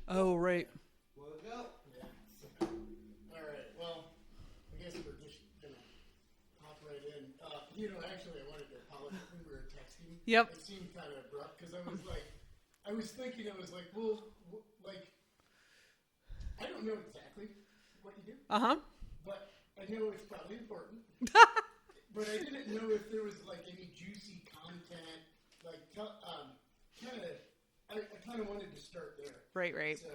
Oh, right. Well, go. Yeah. So, all right. Well, I guess we're just gonna hop right in. Actually, I wanted to apologize when we were texting. Yep. It seemed kind of abrupt because I was thinking, I was like, well, like, I don't know exactly what you do, Uh-huh. but I know it's probably important. But I didn't know if there was like any juicy content. Like, I kind of wanted to start there. Right. So,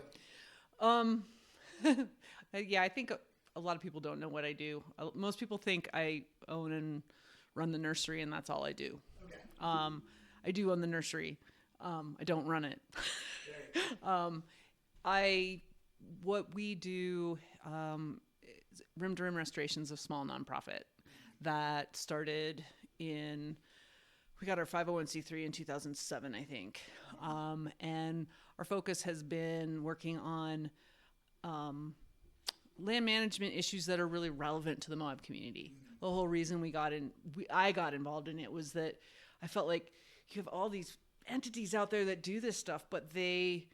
Um, yeah, I think a lot of people don't know what I do. Most people think I own and run the nursery, and that's all I do. okay. I do own the nursery. I don't run it. Right. What we do is rim-to-rim restorations of small nonprofit that started we got our 501c3 in 2007, I think. And our focus has been working on land management issues that are really relevant to the Moab community. The whole reason I got involved in it was that I felt like you have all these entities out there that do this stuff, but they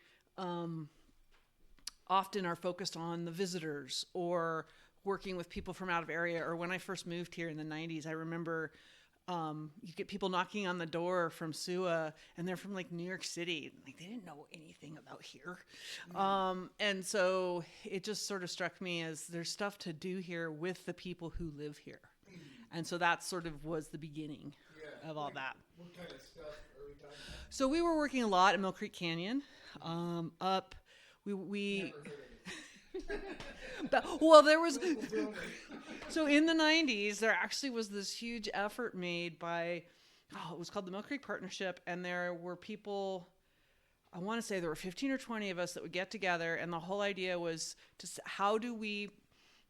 often are focused on the visitors or working with people from out of area. Or when I first moved here in the 90s, I remember you get people knocking on the door from SUA, and they're from like New York City. Like they didn't know anything about here. And so it just sort of struck me as there's stuff to do here with the people who live here. And so that sort of was the beginning of all that. What kind of stuff are we talking about? So we were working a lot at Mill Creek Canyon, we Never heard of it. well, there was, Tell me. so in the 90s, there actually was this huge effort made by, it was called the Mill Creek Partnership. And there were people, I want to say there were 15 or 20 of us that would get together. And the whole idea was how do we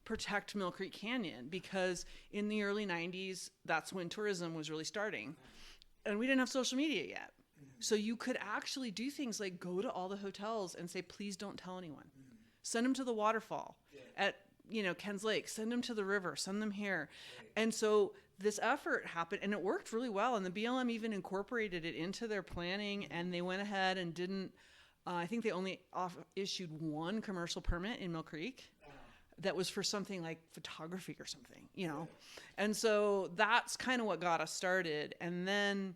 protect Mill Creek Canyon? Because in the early 90s, that's when tourism was really starting. And we didn't have social media yet. So you could actually do things like go to all the hotels and say, please don't tell anyone. Send them to the waterfall at, Ken's Lake. Send them to the river. Send them here. Right. And so this effort happened, and it worked really well. And the BLM even incorporated it into their planning, and they went ahead and didn't, I think they only issued one commercial permit in Mill Creek. That was for something like photography or something, And so that's kind of what got us started. And then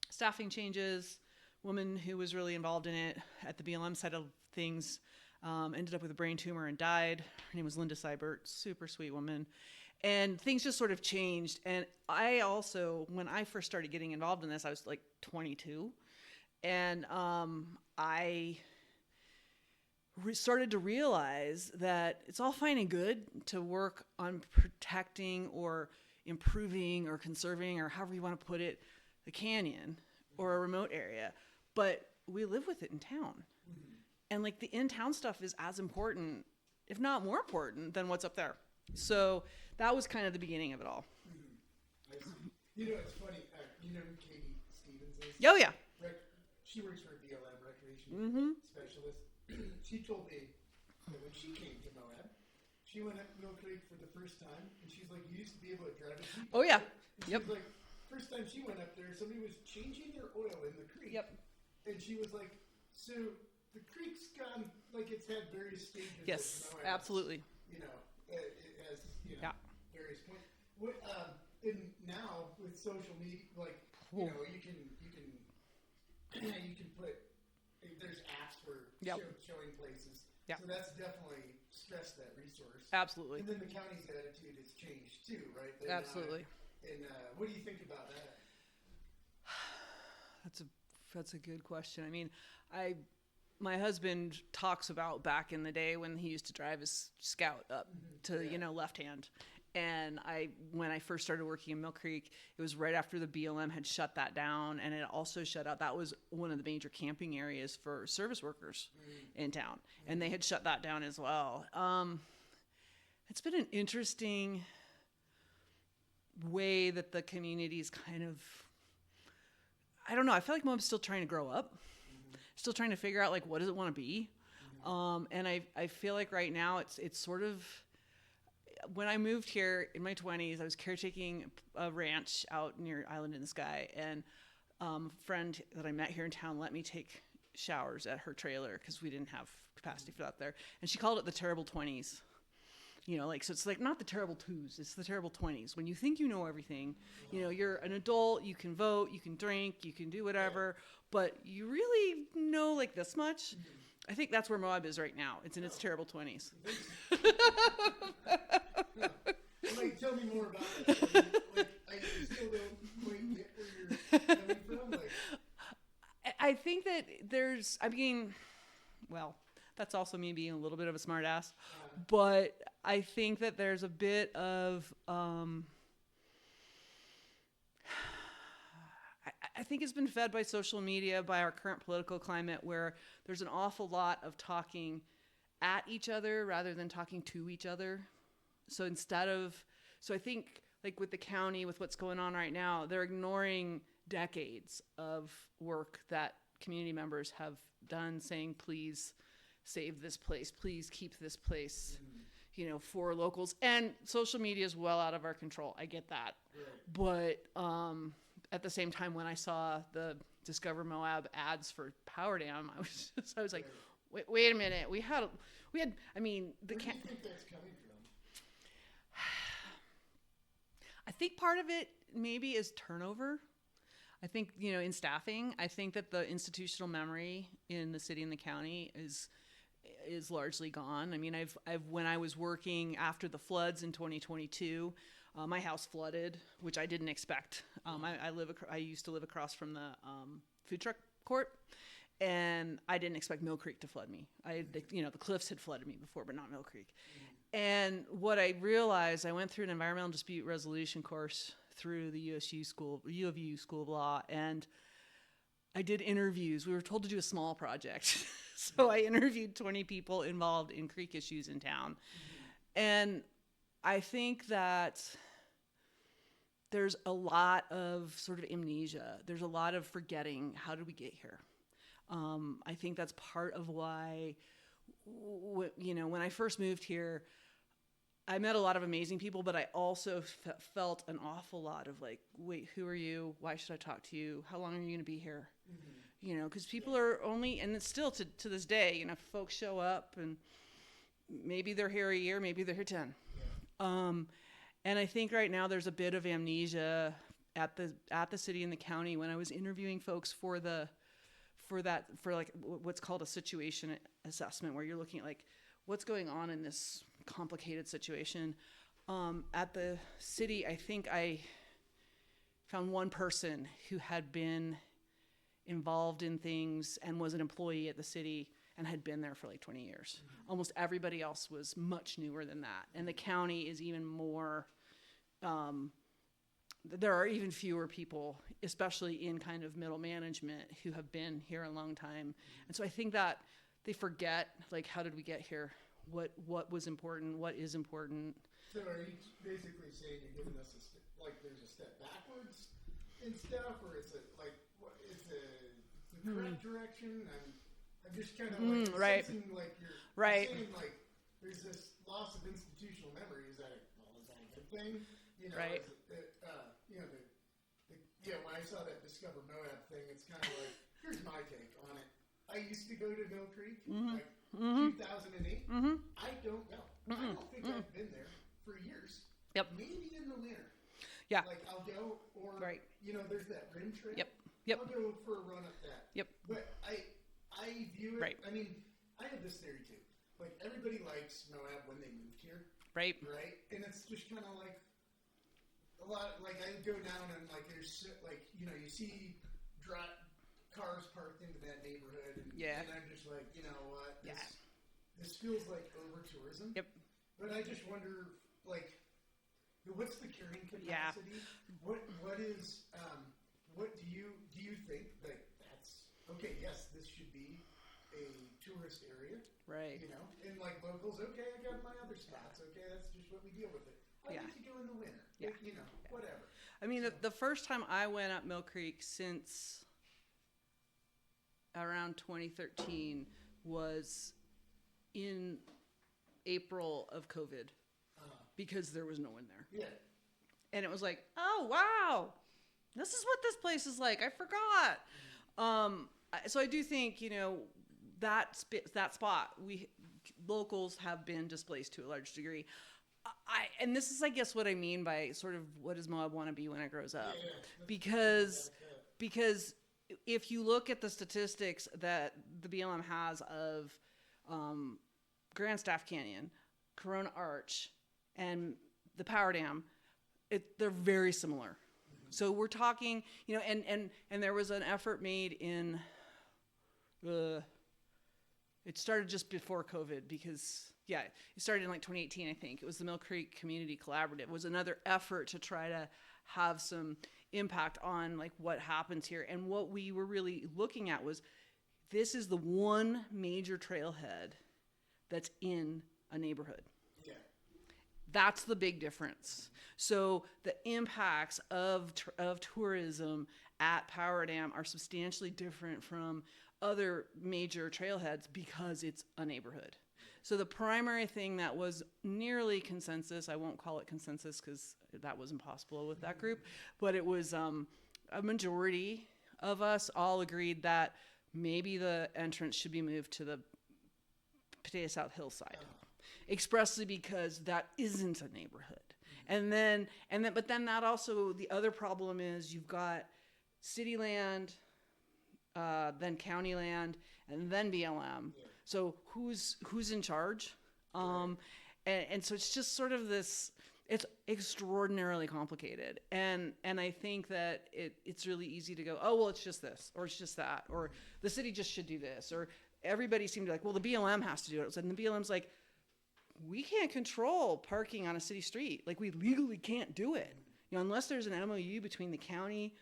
staffing changes, woman who was really involved in it at the BLM side of things ended up with a brain tumor and died. Her name was Linda Seibert, super sweet woman. And things just sort of changed. And I also, when I first started getting involved in this, I was like 22. And I started to realize that it's all fine and good to work on protecting or improving or conserving or however you want to put it, the canyon or a remote area, but we live with it in town. And like the in-town stuff is as important, if not more important, than what's up there. So that was kind of the beginning of it all. I see. It's funny. You know who Katie Stevens is? Oh, yeah. She works for BLM Recreation Specialist. She told me that when she came to Moab, she went up Mill Creek for the first time, and she's like, you used to be able to drive a Jeep. Oh, yeah. Yep. Like, first time she went up there, somebody was changing their oil in the creek. Yep. And she was like, so the creek's gone, like it's had various stages. Yes, of Moab. absolutely. It has, various points. And now with social media, like, you can put, there's apps for showing places. Yep. So that's definitely stressed that resource. Absolutely. And then the county's attitude has changed too, right? Absolutely. And what do you think about that? That's a good question. I mean, my husband talks about back in the day when he used to drive his Scout up to, left hand. And when I first started working in Mill Creek, it was right after the BLM had shut that down, and it also shut out. That was one of the major camping areas for service workers in town, and they had shut that down as well. It's been an interesting way that the community's kind of, I don't know. I feel like Moab's still trying to grow up, still trying to figure out like what does it want to be, and I feel like right now it's sort of. When I moved here in my 20s, I was caretaking a ranch out near Island in the Sky, and a friend that I met here in town let me take showers at her trailer because we didn't have capacity for that there. And she called it the terrible 20s. You know, like, so it's like not the terrible 2s, it's the terrible 20s. When you think you know everything, you know, you're an adult, you can vote, you can drink, you can do whatever, but you really know like this much. I think that's where Moab is right now. It's in its terrible 20s. Like, tell me more about that. I still don't quite get where you're coming from. Like, I think that there's, I mean, well, that's also me being a little bit of a smart ass, but I think that there's a bit of, I think it's been fed by social media, by our current political climate, where there's an awful lot of talking at each other rather than talking to each other. So I think like with the county, with what's going on right now, they're ignoring decades of work that community members have done, saying, please save this place, please keep this place, you know, for locals. And social media is well out of our control. I get that. Right. But at the same time, when I saw the Discover Moab ads for Power Dam, I was like, wait a minute. We had, I mean, where do you think that's coming from? I think part of it maybe is turnover. I think, you know, in staffing, I think that the institutional memory in the city and the county is largely gone. I mean, when I was working after the floods in 2022, my house flooded, which I didn't expect. I used to live across from the food truck court, and I didn't expect Mill Creek to flood me. The cliffs had flooded me before, but not Mill Creek. And what I realized, I went through an environmental dispute resolution course through the U of U School of Law, and I did interviews. We were told to do a small project. So I interviewed 20 people involved in creek issues in town. And I think that there's a lot of sort of amnesia. There's a lot of forgetting, how did we get here? I think that's part of why, when I first moved here, I met a lot of amazing people, but I also felt an awful lot of like, wait, who are you? Why should I talk to you? How long are you going to be here? You know, because people are only, and it's still to this day, you know, folks show up and maybe they're here a year, maybe they're here 10. And I think right now there's a bit of amnesia at the city and the county. When I was interviewing folks for like what's called a situation assessment, where you're looking at like what's going on in this complicated situation. At the city, I think I found one person who had been involved in things and was an employee at the city and had been there for like 20 years. Almost everybody else was much newer than that. And the county is even more, there are even fewer people, especially in kind of middle management, who have been here a long time. And so I think that they forget, like, how did we get here? What was important? What is important? So are you basically saying you're giving us there's a step backwards in stuff, or it's the correct direction? I'm just kind of right. sensing like you're saying like there's this loss of institutional memory. Is that a good thing? You know, right. When I saw that Discover Moab thing, it's kind of like, here's my take on it. I used to go to Mill Creek, 2008. I don't know. I don't think I've been there for years. Yep. Maybe in the winter. Yeah. Like I'll go, or there's that rim trail. Yep. I'll go for a run up that. Yep. But I view it. Right. I mean, I have this theory too. Like everybody likes Moab when they moved here. Right. Right. And it's just kind of like a lot. Like I go down and like there's like you see cars parked into that neighborhood. And I'm just like, you know what? This feels like over tourism. Yep. But I just wonder, like, what's the carrying capacity? What is what do you think that that's okay? Yes, this should be a tourist area, right? You know, and like locals, okay, I got my other spots. Okay, that's just what we deal with it. I get to go in the winter. You know, whatever. I mean, the first time I went up Mill Creek since around 2013 was in April of COVID, because there was no one there. Yeah. And it was like, oh, wow, this is what this place is like. I forgot. So I do think, that spot, locals have been displaced to a large degree. And this is, I guess, what I mean by sort of what does Moab want to be when it grows up? Because if you look at the statistics that the BLM has of Grand Staff Canyon, Corona Arch, and the Power Dam, they're very similar. So we're talking, and there was an effort made in, it started just before COVID because, it started in like 2018, I think. It was the Mill Creek Community Collaborative. It was another effort to try to have some impact on like what happens here. And what we were really looking at was, this is the one major trailhead that's in a neighborhood. Yeah. That's the big difference. So the impacts of tourism at Power Dam are substantially different from other major trailheads because it's a neighborhood. So the primary thing that was nearly consensus, I won't call it consensus because that was impossible with that group, but it was a majority of us all agreed that maybe the entrance should be moved to the Potato South hillside, expressly because that isn't a neighborhood. But then that also, the other problem is you've got city land, then county land, and then BLM. Yeah. So who's in charge? And so it's just sort of this, it's extraordinarily complicated. And I think that it's really easy to go, oh, well, it's just this, or it's just that, or the city just should do this, or everybody seemed to be like, well, the BLM has to do it. And the BLM's like, we can't control parking on a city street. Like, we legally can't do it. Unless there's an MOU between the county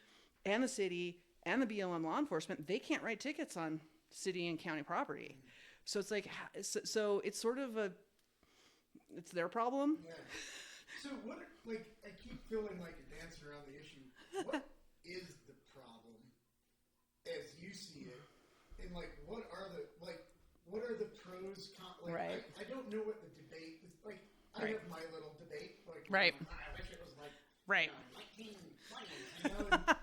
and the city and the BLM law enforcement, they can't write tickets on city and county property. So it's like, so it's sort of it's their problem. Yeah. So what, I keep feeling like you're dancing around the issue. What is the problem as you see it? And what are the pros? Right. I don't know what the debate is. I have my little debate. Right. I wish it was right. 1920s,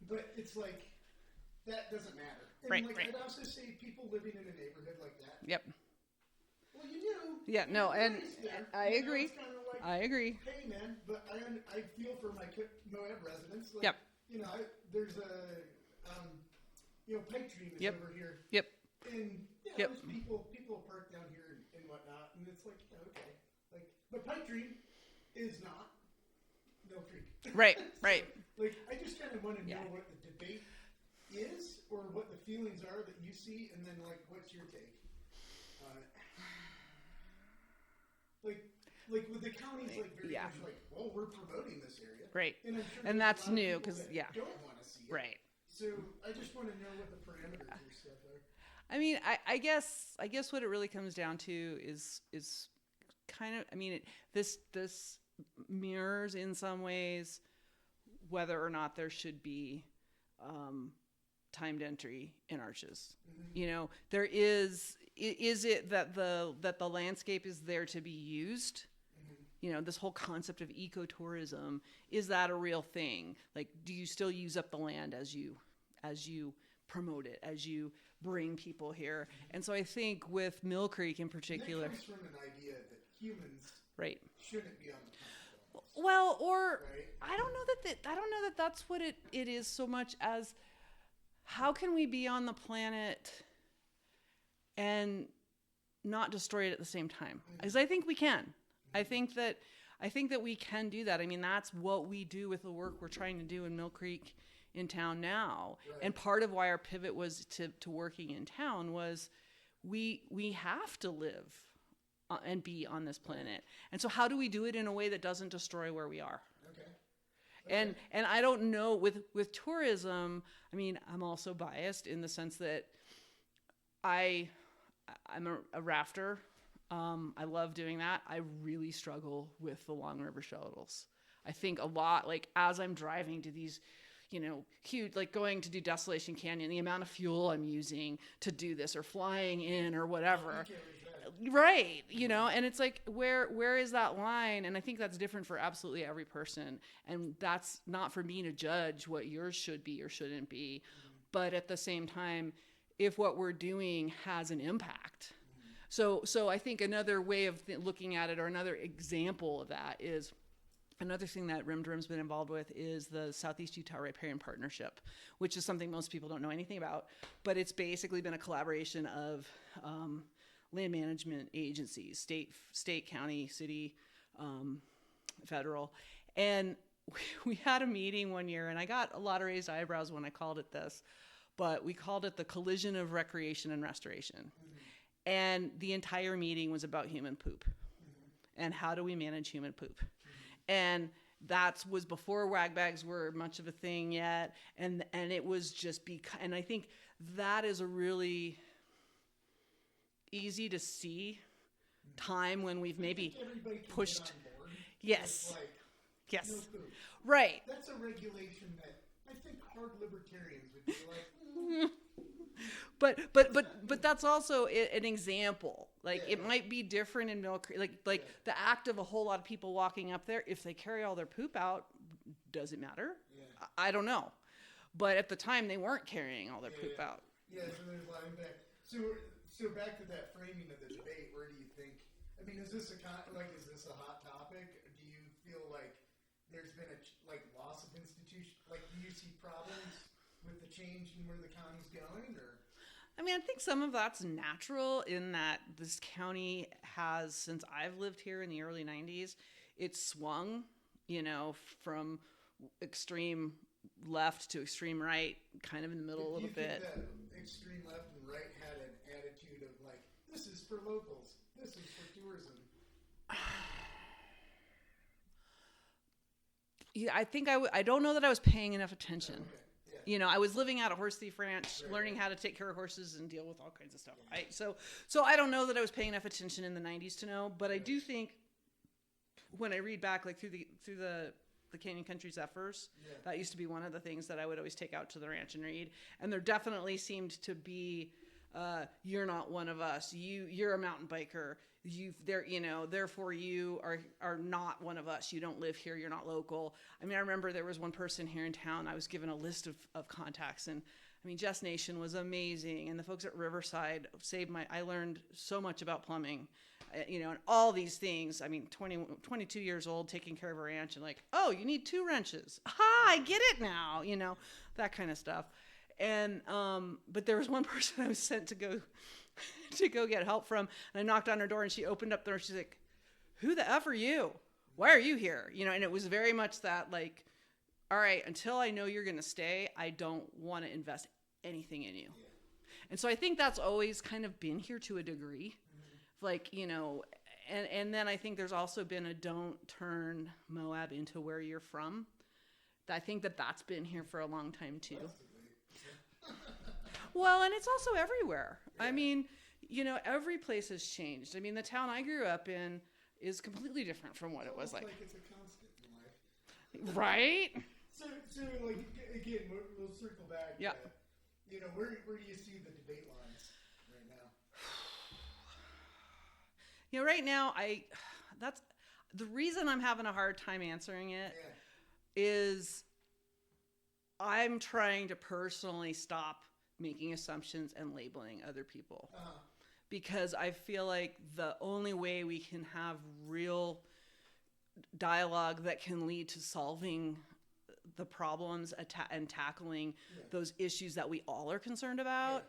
but it's that doesn't matter. And right. I'd also say people living in a neighborhood like that. Yep. Well, you do. Yeah. No. And I agree. I agree. Hey, man, but I feel for my Moab residents. Yep. There's a pipe dream is over here. Yep. And there's people park down here and whatnot, and it's okay, but pipe dream is not Mill Creek. Right. Right. I just kind of want to know what the debate is, or what the feelings are that you see, and then what's your take? With the counties, very much well, we're promoting this area, right? And I'm sure and that's new because don't want to see it, right? So I just want to know what the parameters of stuff are. I mean, I guess what it really comes down to is kind of, I mean, this mirrors in some ways whether or not there should be timed entry in arches. Mm-hmm. There is it that the landscape is there to be used? Mm-hmm. This whole concept of ecotourism, is that a real thing? Do you still use up the land as you promote it, as you bring people here? Mm-hmm. And so I think with Mill Creek in particular, and that comes from an idea that humans shouldn't be on the planet. Well, or right? I don't know that that's what it is so much as how can we be on the planet and not destroy it at the same time? Because I think we can. I think that we can do that. I mean, that's what we do with the work we're trying to do in Mill Creek in town now. Right. And part of why our pivot was to working in town was we have to live and be on this planet. And so how do we do it in a way that doesn't destroy where we are? Okay. And I don't know with tourism, I mean, I'm also biased in the sense that I'm a rafter. I love doing that. I really struggle with the Long River shuttles. I think a lot, as I'm driving to these, huge, going to do Desolation Canyon, the amount of fuel I'm using to do this, or flying in, or whatever. Right. And it's where is that line? And I think that's different for absolutely every person. And that's not for me to judge what yours should be or shouldn't be. But at the same time, if what we're doing has an impact. So I think another way of looking at it, or another example of that, is another thing that RimDrim's been involved with is the Southeast Utah Riparian Partnership, which is something most people don't know anything about. But it's basically been a collaboration of land management agencies, state, county, city, federal. And we had a meeting one year, and I got a lot of raised eyebrows when I called it this, but we called it the Collision of Recreation and Restoration. Mm-hmm. And the entire meeting was about human poop. Mm-hmm. And how do we manage human poop? Mm-hmm. And that was before wag bags were much of a thing yet. And it was just and I think that is a really easy to see time when we've maybe pushed. Yes. Like, yes. No food. Right. That's a regulation that I think hard libertarians would be like. But that's also an example. Like it might be different in Mill Creek. Like the act of a whole lot of people walking up there, if they carry all their poop out, does it matter? Yeah. I don't know. But at the time, they weren't carrying all their poop out. Yeah, so there's a lot of impact. So back to that framing of the debate, where do you think? I mean, is this a hot topic? Do you feel like there's been a loss of institution? Like, do you see problems with the change in where the county's going, or? I mean, I think some of that's natural in that this county has, since I've lived here in the early 90s, it's swung, from extreme left to extreme right, kind of in the middle a little bit. Do you think that extreme left and right had an attitude of like, this is for locals, this is for tourism? Yeah, I think I don't know that I was paying enough attention. Okay. Yeah. I was living at a horse thief ranch, learning how to take care of horses and deal with all kinds of stuff. Right? So I don't know that I was paying enough attention in the 90s to know, but I do think when I read back through the Canyon Country Zephyrs, that used to be one of the things that I would always take out to the ranch and read. And there definitely seemed to be, you're not one of us. You're a mountain biker. Therefore you are not one of us. You don't live here. You're not local. I mean, I remember there was one person here in town. I was given a list of contacts, and I mean, Jess Nation was amazing, and the folks at Riverside I learned so much about plumbing, and all these things. I mean, 22 years old, taking care of a ranch, and like, oh, you need 2 wrenches. Aha, I get it now. That kind of stuff. And but there was one person I was sent to go get help from, and I knocked on her door, and she opened up the door. She's like, "Who the F are you? Why are you here?" And it was very much that, like, all right, until I know you're going to stay, I don't want to invest anything in you. Yeah. And so I think that's always kind of been here to a degree. Mm-hmm. Like, and then I think there's also been a don't turn Moab into where you're from. I think that's been here for a long time too. Well, and it's also everywhere. Yeah. I mean, every place has changed. I mean, the town I grew up in is completely different from what it was like. It's a constant in life. Right? So like, again, we'll circle back. Yeah. Where do you see the debate lines right now? Right now, that's the reason I'm having a hard time answering it is I'm trying to personally stop making assumptions and labeling other people. Uh-huh. Because I feel like the only way we can have real dialogue that can lead to solving the problems and tackling those issues that we all are concerned about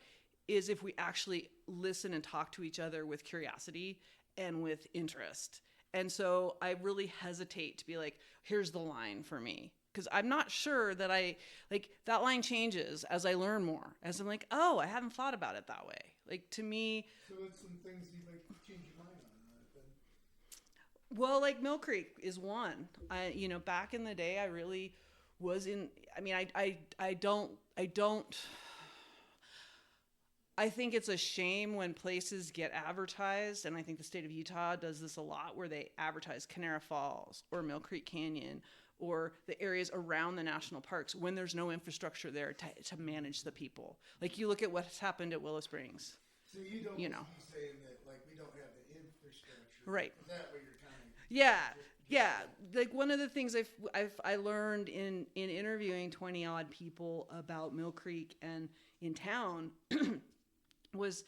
is if we actually listen and talk to each other with curiosity and with interest. And so I really hesitate to be like, here's the line for me. Because I'm not sure that that line changes as I learn more. As I'm like, oh, I haven't thought about it that way. Like, to me... So what's some things you'd like to change your mind on then? Well, like Mill Creek is one. Back in the day, I really was in... I mean, I don't... I think it's a shame when places get advertised, and I think the state of Utah does this a lot, where they advertise Canara Falls or Mill Creek Canyon or the areas around the national parks when there's no infrastructure there to manage the people. Like, you look at what's happened at Willow Springs. So you don't be saying that, like, we don't have the infrastructure. Right. Is that what you're kind of... Yeah. like one of the things I learned in interviewing 20 odd people about Mill Creek and in town was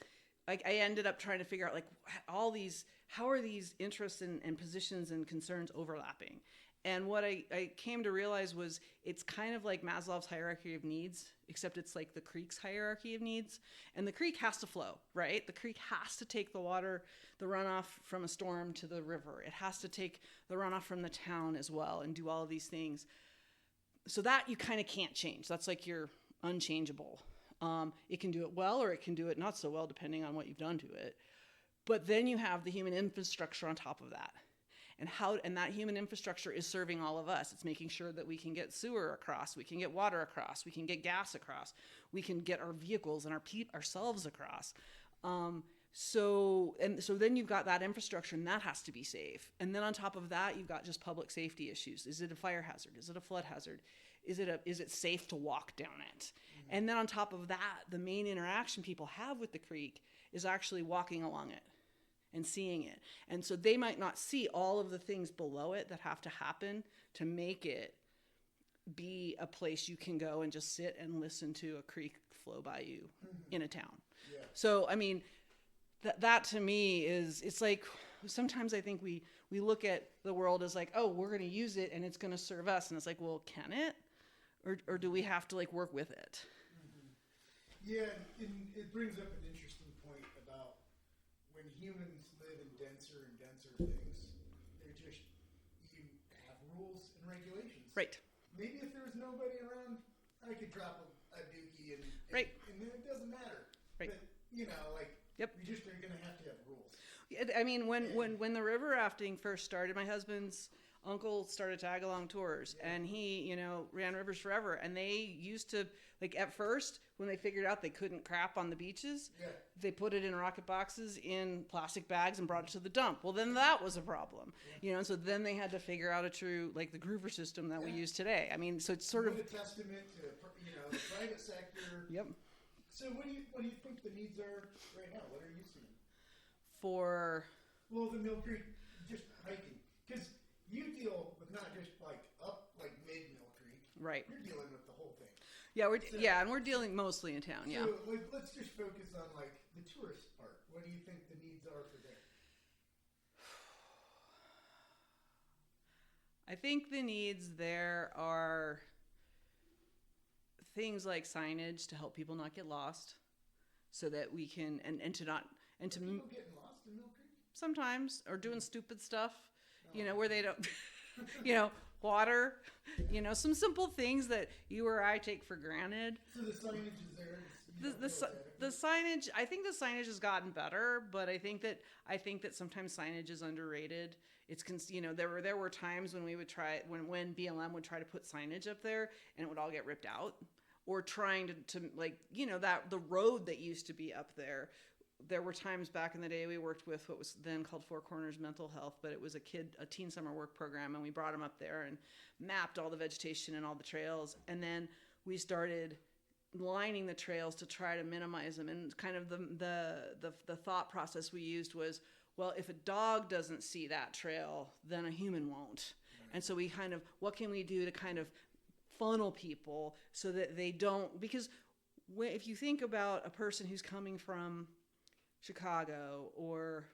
like I ended up trying to figure out like all these, how are these interests and positions and concerns overlapping? And what I came to realize was it's kind of like Maslow's hierarchy of needs, except it's like the creek's hierarchy of needs. And the creek has to flow, right? The creek has to take the water, the runoff from a storm to the river. It has to take the runoff from the town as well and do all of these things. So that you kind of can't change. That's like you're unchangeable. It can do it well or it can do it not so well depending on what you've done to it. But then you have the human infrastructure on top of that. And that human infrastructure is serving all of us. It's making sure that we can get sewer across, we can get water across, we can get gas across, we can get our vehicles and ourselves across. So then you've got that infrastructure, and that has to be safe. And then on top of that, you've got just public safety issues. Is it a fire hazard? Is it a flood hazard? Is it safe to walk down it? Mm-hmm. And then on top of that, the main interaction people have with the creek is actually walking along it and seeing it. And so they might not see all of the things below it that have to happen to make it be a place you can go and just sit and listen to a creek flow by you in a town. Yeah. So, I mean, that to me is, it's like, sometimes I think we look at the world as like, oh, we're going to use it and it's going to serve us. And it's like, well, can it? Or do we have to like work with it? Mm-hmm. Yeah, and it brings up an interesting point about when humans live in denser and denser things, you have rules and regulations. Right. Maybe if there was nobody around, I could drop a dookie and right. And then it doesn't matter. Right. But, you know, like, yep. We just are going to have rules. I mean, when the river rafting first started, my husband's uncle started tag-along tours, and he, ran rivers forever. And they used to, like, at first, when they figured out they couldn't crap on the beaches, they put it in rocket boxes in plastic bags and brought it to the dump. Well, then that was a problem, and so then they had to figure out a true, like, the groover system that we use today. I mean, so it's sort of a testament to, the private sector. Yep. So what do you think the needs are right now? What are you seeing? Well, the Mill Creek, just hiking, because you deal with not just like mid Mill Creek, right? You're dealing with the whole thing. Yeah, and we're dealing mostly in town. Yeah. So let's just focus on like the tourist part. What do you think the needs are for there? I think the needs there are things like signage to help people not get lost, so that we can and to not and are to people getting lost in Mill Creek sometimes, or doing stupid stuff, where they don't, water, some simple things that you or I take for granted. So the signage is there. The signage, I think the signage has gotten better, but I think that sometimes signage is underrated. It's there were times when we would try when BLM would try to put signage up there and it would all get ripped out, or trying to that the road that used to be up there. There were times back in the day we worked with what was then called Four Corners Mental Health, but it was a teen summer work program, and we brought them up there and mapped all the vegetation and all the trails, and then we started lining the trails to try to minimize them. And kind of the thought process we used was, well, if a dog doesn't see that trail, then a human won't. And so we kind of, what can we do to kind of funnel people so that they don't, because if you think about a person who's coming from Chicago or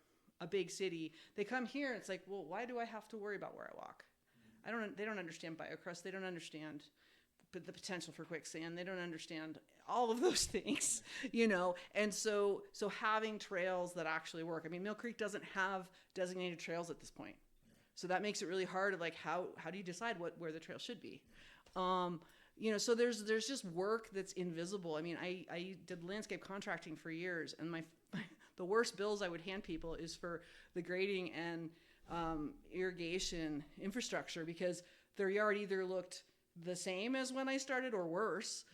a big city, they come here and it's like, well, why do I have to worry about where I walk? They don't understand biocrust. They don't understand the potential for quicksand. They don't understand all of those things, And so having trails that actually work. I mean, Mill Creek doesn't have designated trails at this point. So that makes it really hard. Like, how do you decide where the trail should be? So there's just work that's invisible. I mean, I did landscape contracting for years, and the worst bills I would hand people is for the grading and irrigation infrastructure, because their yard either looked the same as when I started or worse,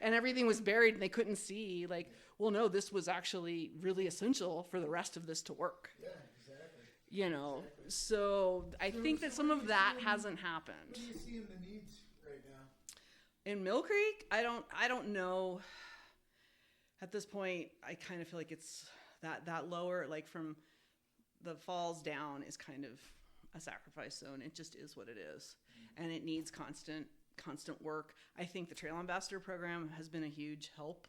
and everything was buried and they couldn't see. Like, well, no, this was actually really essential for the rest of this to work. Yeah, exactly. So I think that some of that hasn't happened. What do you see in the needs right now? In Mill Creek, I don't know. At this point, I kind of feel like it's that lower, like from the falls down, is kind of a sacrifice zone. It just is what it is. And it needs constant work. I think the Trail Ambassador program has been a huge help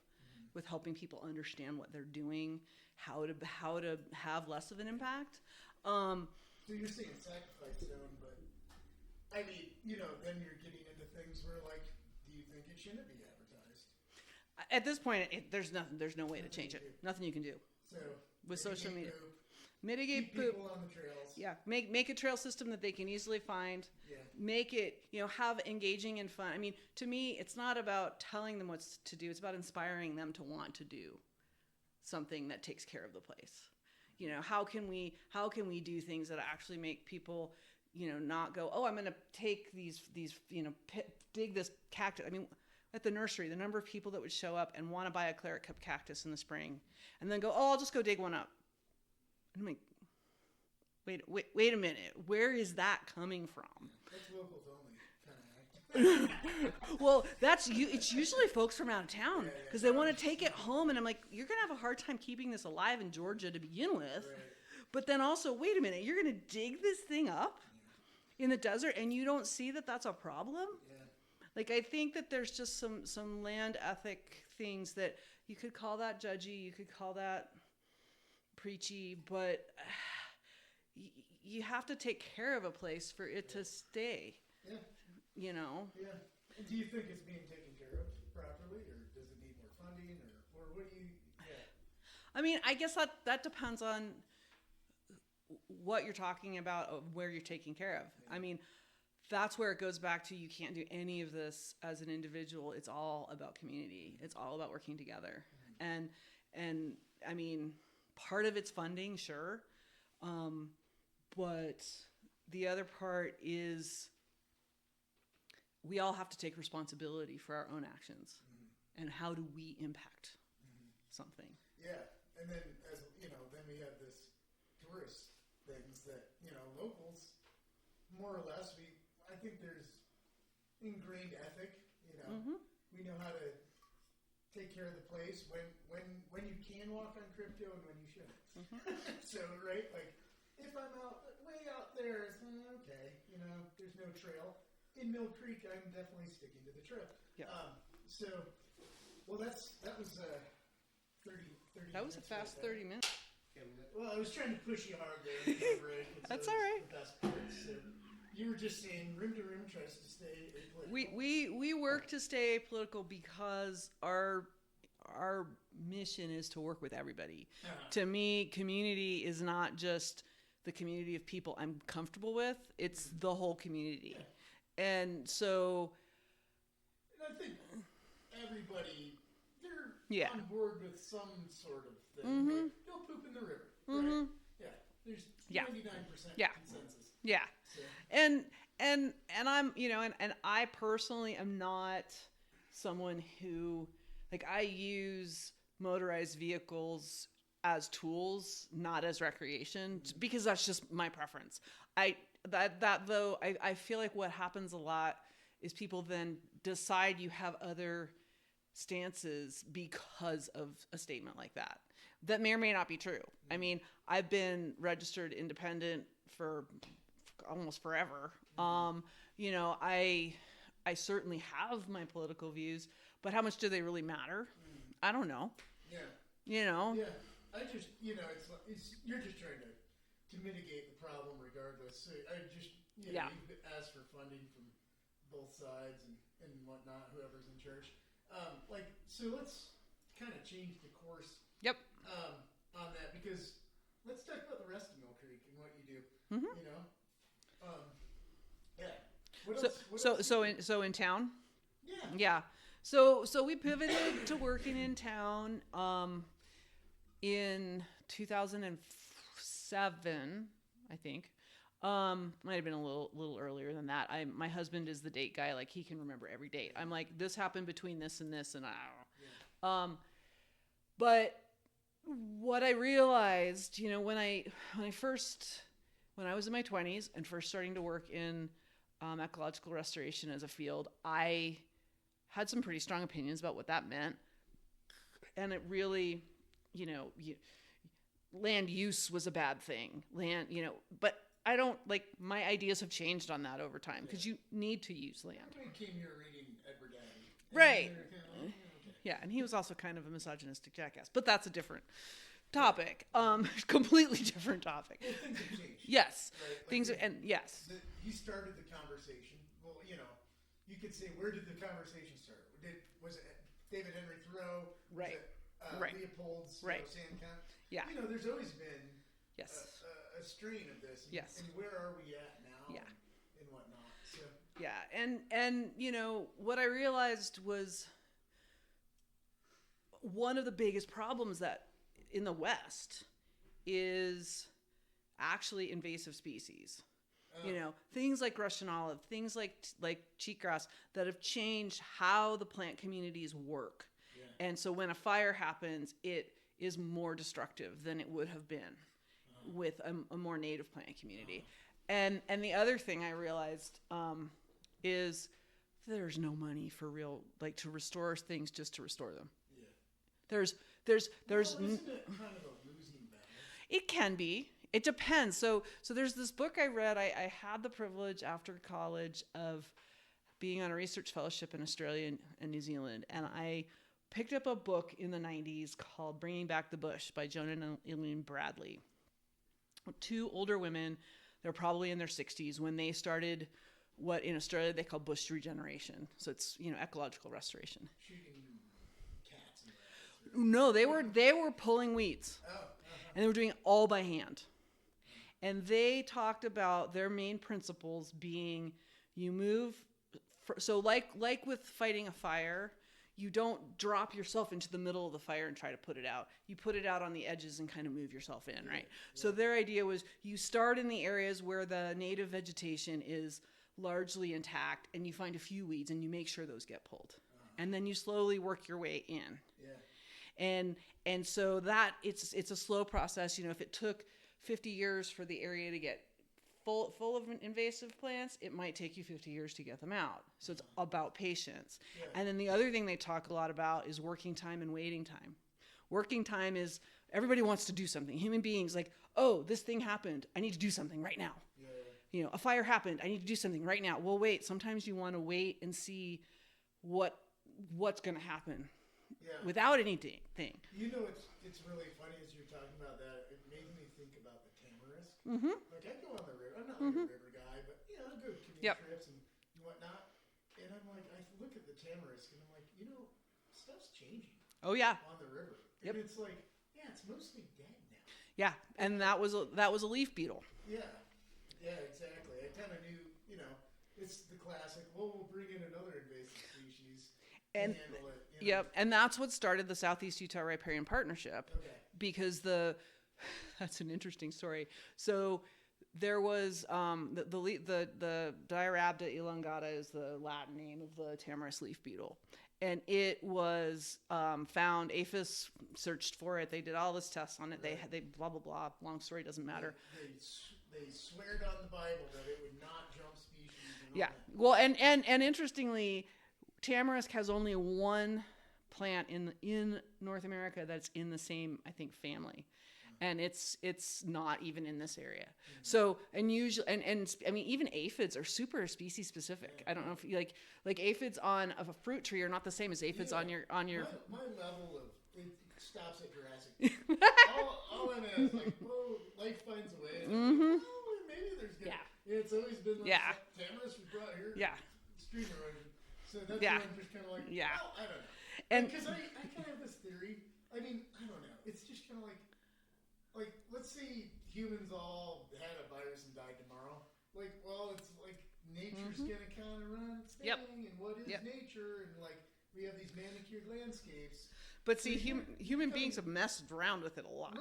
with helping people understand what they're doing, how to have less of an impact. So you're saying sacrifice zone, but I mean, then you're getting into things where, like, do you think it shouldn't be advertised? At this point, there's no way to change it. Nothing you can do. So with social media. Poop, Mitigate keep poop. people on the trails. Yeah, make a trail system that they can easily find. Yeah. Make it, have engaging and fun. I mean, to me, it's not about telling them what to do. It's about inspiring them to want to do something that takes care of the place. How can we do things that actually make people, not go, oh, I'm going to take these dig this cactus. I mean, at the nursery, the number of people that would show up and want to buy a claret cup cactus in the spring, and then go, oh, I'll just go dig one up. And I'm like, wait a minute. Where is that coming from? That's locals only kind of act. Well, it's usually folks from out of town because they want to take it home. And I'm like, you're going to have a hard time keeping this alive in Georgia to begin with. Right. But then also, wait a minute, you're going to dig this thing up in the desert and you don't see that that's a problem? Yeah. Like, I think that there's just some land ethic things that you could call that judgy, you could call that preachy, but you have to take care of a place for it to stay. Yeah. Yeah. And do you think it's being taken care of properly, or does it need more funding, or what do you? Yeah. I mean, I guess that depends on what you're talking about, of where you're taking care of. Yeah. I mean, that's where it goes back to, you can't do any of this as an individual. It's all about community. It's all about working together. Mm-hmm. And I mean, part of it's funding, sure. But the other part is we all have to take responsibility for our own actions. Mm-hmm. And how do we impact something? Yeah. And then, then we have this tourist things that, locals, more or less, I think there's ingrained ethic, Mm-hmm. We know how to take care of the place when you can walk on crypto and when you shouldn't. Mm-hmm. So, right, like, if I'm way out there, it's okay, there's no trail. In Mill Creek, I'm definitely sticking to the trail. Yeah. That was 30 That was a fast 30 minutes. Well, I was trying to push you hard there. That's all right. The best part. So you were just saying Rim to Rim tries to stay apolitical. We work to stay apolitical because our mission is to work with everybody. Uh-huh. To me, community is not just the community of people I'm comfortable with. It's the whole community. Yeah. And so... And I think everybody, they're on board with some sort of thing. Mm-hmm. Like, don't poop in the river. Mm-hmm. Right? Yeah. There's 99% consensus. Yeah. So. And I'm, and I personally am not someone who, like, I use motorized vehicles as tools, not as recreation, because that's just my preference. I feel like what happens a lot is people then decide you have other stances because of a statement like that may or may not be true. I mean, I've been registered independent for almost forever. I certainly have my political views, but how much do they really matter? I don't know. Yeah. Yeah. I just, you're just trying to mitigate the problem regardless. So I just, you ask for funding from both sides and whatnot, whoever's in charge. So let's kind of change the course. Yep. On that, because let's talk about the rest of Mill Creek and what you do. Mm-hmm. Yeah. So in town? Yeah. Yeah. So we pivoted to working in town in 2007, I think. Might have been a little earlier than that. My husband is the date guy. Like, he can remember every date. I'm like, this happened between this and this, and I don't know. But what I realized, when I was in my 20s and first starting to work in ecological restoration as a field, I had some pretty strong opinions about what that meant. And it really, land use was a bad thing. But I don't like my ideas have changed on that over time because you need to use land. Everybody came here reading Edward Abbey. Right. Okay. Yeah, and he was also kind of a misogynistic jackass, but that's a different topic. Completely different topic. Well, things have changed. Yes. Right? Like Things and yes. He started the conversation. Well, you could say, where did the conversation start? Was it David Henry Thoreau? Right. Was it, Right. Leopold's Sandcount? Yeah. There's always been Yes. a strain of this. And, Yes. And where are we at now? Yeah. And whatnot. So. Yeah, and what I realized was one of the biggest problems that in the West is actually invasive species. Things like Russian olive, things like cheatgrass that have changed how the plant communities work. Yeah. And so when a fire happens, it is more destructive than it would have been with a more native plant community. And the other thing I realized is there's no money for real, like to restore things just to restore them. Yeah. There's isn't it kind of a losing battle? It can be. It depends. So there's this book I read. I had the privilege after college of being on a research fellowship in Australia and New Zealand, and I picked up a book in the 90s called Bringing Back the Bush by Joan and Eileen Bradley. Two older women, they're probably in their 60s when they started what in Australia they call bush regeneration. So it's, ecological restoration. Shooting cats and rabbits. No, they were pulling weeds. And they were doing it all by hand. And they talked about their main principles being you move. So like with fighting a fire, you don't drop yourself into the middle of the fire and try to put it out. You put it out on the edges and kind of move yourself in, right? Yeah. So their idea was you start in the areas where the native vegetation is largely intact and you find a few weeds and you make sure those get pulled. And then you slowly work your way in. Yeah. And so that it's a slow process. If it took 50 years for the area to get full of invasive plants, it might take you 50 years to get them out. So it's about patience. Yeah. And then the other thing they talk a lot about is working time and waiting time. Working time is everybody wants to do something. Human beings like, oh, this thing happened. I need to do something right now. Yeah. A fire happened. I need to do something right now. Well, wait. Sometimes you want to wait and see what's going to happen. Yeah. Without anything. It's really funny as you're talking about that. It made me think about the tamarisk. Mm-hmm. Like I go on the river. I'm not like a river guy, but I go canoe trips and whatnot. And I'm like, I look at the tamarisk and I'm like, stuff's changing. Oh yeah. On the river. And it's like, it's mostly dead now. Yeah, and that was a leaf beetle. Yeah. Yeah, exactly. I kind of knew, it's the classic. Well, we'll bring in another invasive species. And handle it. Yep, and that's what started the Southeast Utah Riparian Partnership. Okay. Because that's an interesting story. So there was the Diarabda elongata is the Latin name of the tamarisk leaf beetle, and it was found. APHIS searched for it. They did all this tests on it. Right. They blah blah blah. Long story, doesn't matter. They sweared on the Bible that it would not jump species. Yeah. Well, and interestingly, tamarisk has only one plant in North America that's in the same, I think, family, and it's not even in this area. Mm-hmm. So usually and I mean even aphids are super species specific. Yeah. I don't know if you like aphids on of a fruit tree are not the same as aphids on your. My level of it stops at Jurassic. all I'm at is like, life finds a way. Mm-hmm. Maybe there's good. Yeah. It's always been like tamarisk we brought here. Yeah. Stream erosion. So that's why I'm just kind of like, I don't know. And because I kind of have this theory. I mean, I don't know. It's just kind of like let's say humans all had a virus and died tomorrow. Like, well, it's like nature's gonna kind of run its thing, and what is nature, and like we have these manicured landscapes. But see, human beings have messed around with it a lot.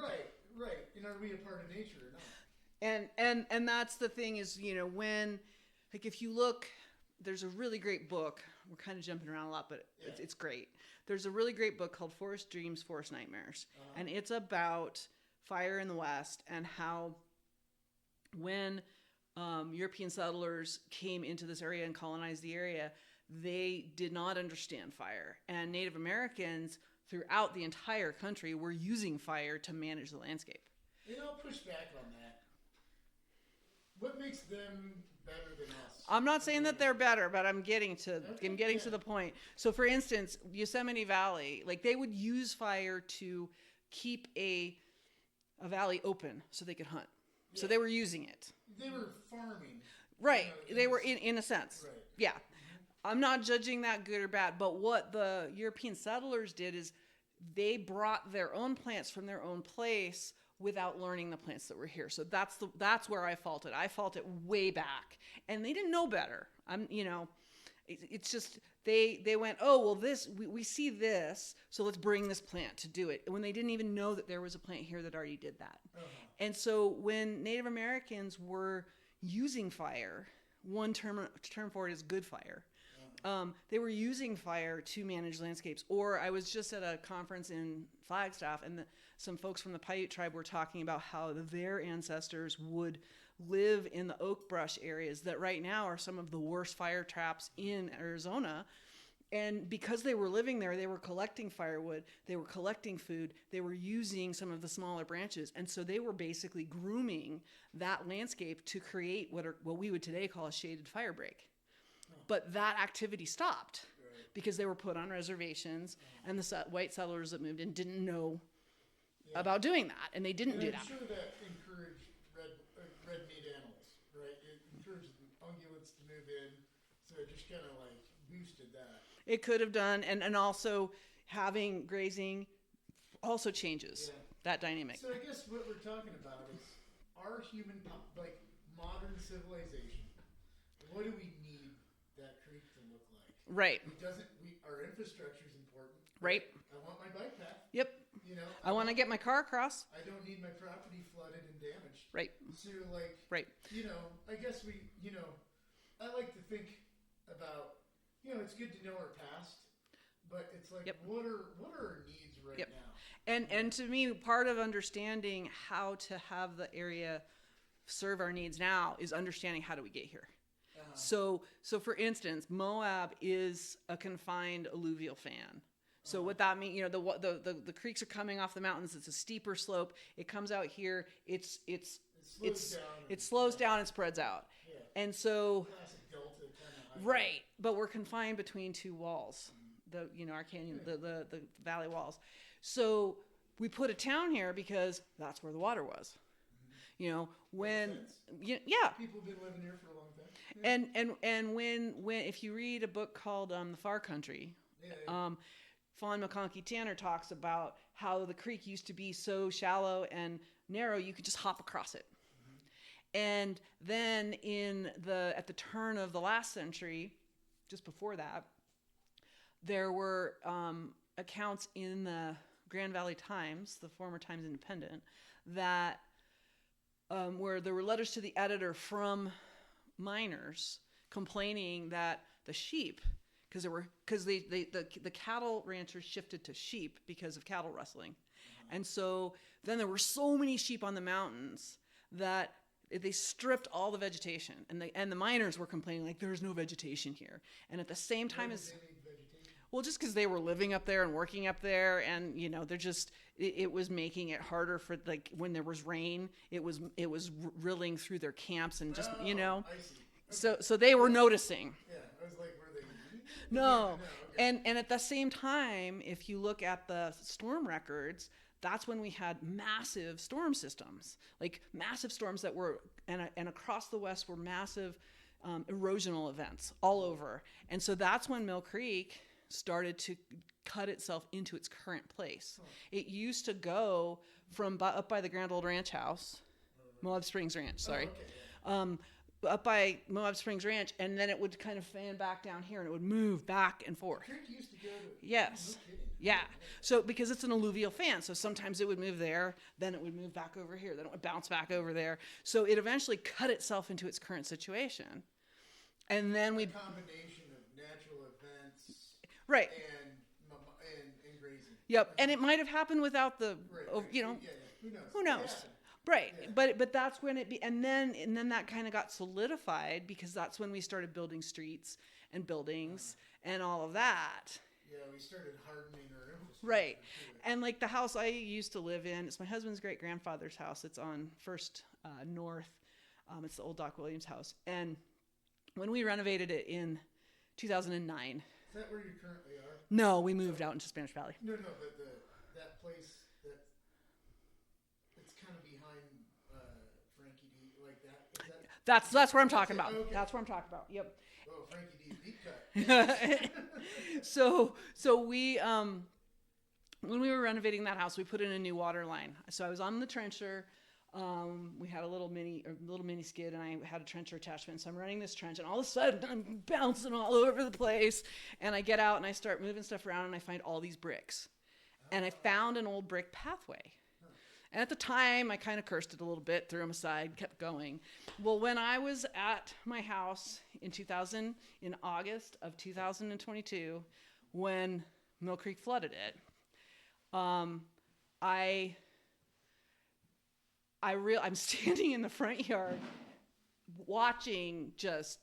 Right. And are we a part of nature or not? And that's the thing is, when, like, if you look, there's a really great book. We're kind of jumping around a lot, but it's great. There's a really great book called Forest Dreams, Forest Nightmares. And it's about fire in the West and how when European settlers came into this area and colonized the area, they did not understand fire. And Native Americans throughout the entire country were using fire to manage the landscape. I'll push back on that. what makes them better than us? I'm not saying that they're better, but I'm getting to the point. So, for instance, Yosemite Valley, like they would use fire to keep a valley open so they could hunt. Yeah. So they were using it. They were farming. Right. They were in a sense. Right. Yeah. I'm not judging that good or bad, but what the European settlers did is they brought their own plants from their own place without learning the plants that were here. So that's where I fault it. I fault it way back, and they didn't know better. It's just they went, oh well, this we see this, so let's bring this plant to do it, when they didn't even know that there was a plant here that already did that. Uh-huh. And so when Native Americans were using fire, one term for it is good fire. They were using fire to manage landscapes. Or I was just at a conference in Flagstaff, and some folks from the Paiute tribe were talking about how their ancestors would live in the oak brush areas that right now are some of the worst fire traps in Arizona. And because they were living there, they were collecting firewood, they were collecting food, they were using some of the smaller branches. And so they were basically grooming that landscape to create what we would today call a shaded fire break. But that activity stopped because they were put on reservations, and the white settlers that moved in didn't know about doing that, and they didn't do that. I'm sure that encouraged red meat animals, right? It encouraged the ungulates to move in, so it just kind of like boosted that. It could have done, and also having grazing also changes that dynamic. So I guess what we're talking about is our human, like modern civilization. What do we need that creek to look like? Right. Our infrastructure is important. Right. I want my bike path. Yep. I want to get my car across. I don't need my property flooded and damaged. Right. So like, right. I guess I like to think about, it's good to know our past, but it's like, what are our needs right now? And to me, part of understanding how to have the area serve our needs now is understanding how do we get here. So for instance, Moab is a confined alluvial fan. So what that means, the creeks are coming off the mountains. It's a steeper slope. It comes out here. It slows down and spreads out. Yeah. And so, right. But we're confined between two walls. Our canyon, the valley walls. So we put a town here because that's where the water was. People have been living here for a long time. Yeah. And when if you read a book called The Far Country, Fawn McConkey Tanner talks about how the creek used to be so shallow and narrow you could just hop across it. Mm-hmm. And then at the turn of the last century, just before that, there were accounts in the Grand Valley Times, the former Times Independent, that where there were letters to the editor miners complaining that the sheep, because the cattle ranchers shifted to sheep because of cattle rustling, and so then there were so many sheep on the mountains that they stripped all the vegetation, and the miners were complaining like there's no vegetation here, and at the same time as well, just because they were living up there and working up there, and they're just it was making it harder for when there was rain, it was rilling through their camps and just I see. Okay. So they were noticing. Yeah, I was like, were they? No, yeah, okay. and at the same time, if you look at the storm records, that's when we had massive storm systems, like massive storms that were and across the West were massive erosional events all over, and so that's when Mill Creek started to cut itself into its current place. It used to go from up by the Grand Old Ranch House, Moab Springs Ranch, sorry, up by Moab Springs Ranch, and then it would kind of fan back down here, and it would move back and forth. The creek used to go to... Yes. Yeah. So because it's an alluvial fan, so sometimes it would move there, then it would move back over here, then it would bounce back over there. So it eventually cut itself into its current situation. And then a combination of natural events... Right. And grazing. Yep, and it might have happened without the, Who knows? Who knows? Yeah. Right, yeah. But that's when and then that kind of got solidified because that's when we started building streets and buildings and all of that. Yeah, we started hardening our infrastructure. Right, and like the house I used to live in, it's my husband's great grandfather's house. It's on First North. It's the old Doc Williams house. And when we renovated it in 2009. Is that where you currently are? No, we moved out into Spanish Valley. No, but that place it's kind of behind Frankie D. Like that. That's what I'm talking about. Okay. That's what I'm talking about. Yep. Oh, Frankie D's deep cut. So we when we were renovating that house, we put in a new water line. So I was on the trencher. We had a little mini skid, and I had a trencher attachment. So I'm running this trench, and all of a sudden I'm bouncing all over the place. And I get out and I start moving stuff around, and I find all these bricks. And I found an old brick pathway. And at the time, I kind of cursed it a little bit, threw them aside, kept going. Well, when I was at my house in August of 2022, when Mill Creek flooded it, I'm standing in the front yard watching just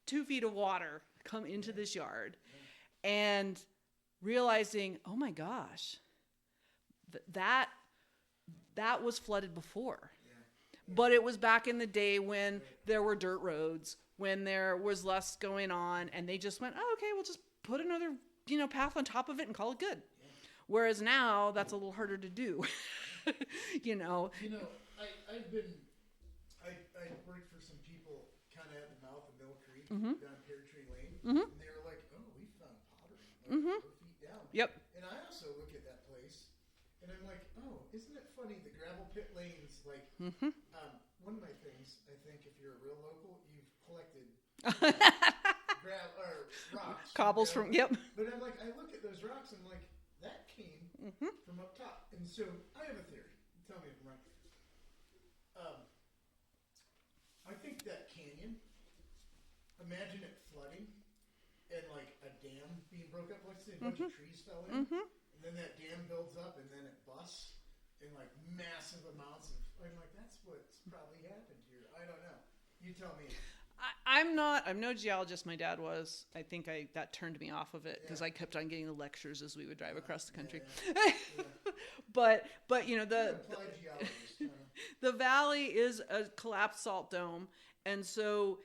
2 feet of water come into this yard and realizing, oh my gosh, that was flooded before. But it was back in the day when there were dirt roads, when there was less going on, and they just went, oh, okay, we'll just put another, path on top of it and call it good. Whereas now that's a little harder to do. I worked for some people kind of at the mouth of Mill Creek down Pear Tree Lane, and they were like, "Oh, we found pottery 4 feet down." Yep. And I also look at that place, and I'm like, "Oh, isn't it funny? The gravel pit lanes, like, one of my things. I think if you're a real local, you've collected rocks, cobbles from Yep. But I'm like, I look at those rocks, and I'm like, that came from up top, and so I have a theory. Tell me if I'm right. I think that canyon, imagine it flooding and like a dam being broke up. Let's say a bunch of trees fell in, and then that dam builds up and then it busts in like massive amounts of. I'm like, that's what's probably happened here. I don't know. You tell me. I'm no geologist. My dad was. I think that turned me off of it because I kept on getting the lectures as we would drive across the country. But the valley is a collapsed salt dome, and so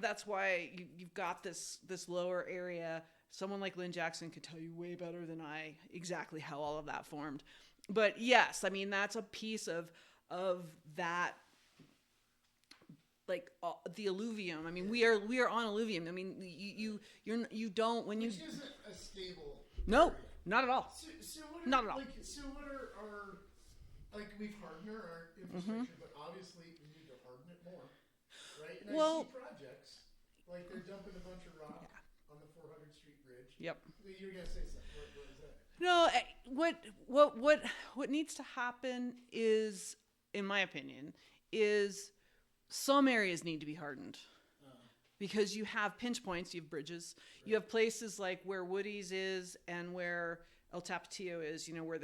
that's why you've got this lower area. Someone like Lynn Jackson could tell you way better than I exactly how all of that formed. But yes, I mean that's a piece of that. Like the alluvium. I mean, we are on alluvium. I mean, you don't when you. Which isn't a stable. No, area. Not at all. So not at all. So what are our we've hardened our infrastructure, but obviously we need to harden it more, right? And I see projects like they're dumping a bunch of rock on the 400 Street Bridge. Yep. You're gonna say something. What is that? No, what needs to happen is, in my opinion, is some areas need to be hardened because you have pinch points, you have bridges, you have places like where Woody's is and where El Tapatio is, where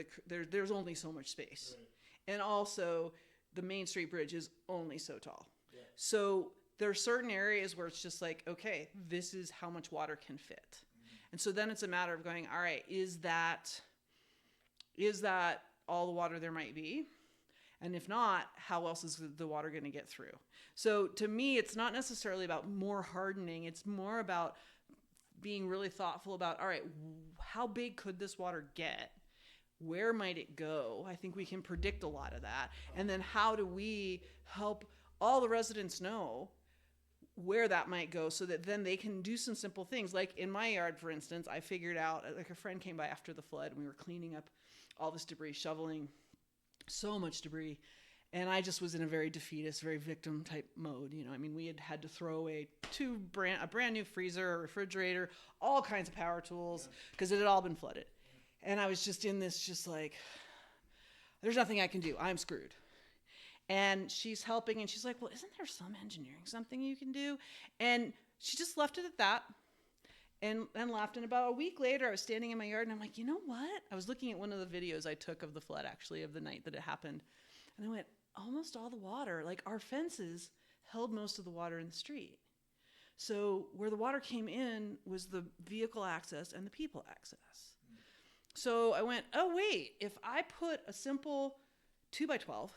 there's only so much space. Right. And also the Main Street Bridge is only so tall. Yeah. So there are certain areas where it's just like, okay, this is how much water can fit. And so then it's a matter of going, all right, is that all the water there might be? And if not, how else is the water going to get through? So to me, it's not necessarily about more hardening. It's more about being really thoughtful about, all right, how big could this water get? Where might it go? I think we can predict a lot of that. And then how do we help all the residents know where that might go so that then they can do some simple things. Like in my yard, for instance, I figured out, like a friend came by after the flood and we were cleaning up all this debris, shoveling so much debris. And I just was in a very defeatist, very victim type mode. I mean, we had to throw away a brand new freezer, a refrigerator, all kinds of power tools because it had all been flooded. And I was just in this, just like, there's nothing I can do. I'm screwed. And she's helping, and she's like, well, isn't there some engineering, something you can do? And she just left it at that and left. And about a week later, I was standing in my yard, and I'm like, you know what? I was looking at one of the videos I took of the flood, actually, of the night that it happened. And I went, almost all the water, like our fences held most of the water in the street. So where the water came in was the vehicle access and the people access. So I went, oh, wait, if I put a simple 2x12,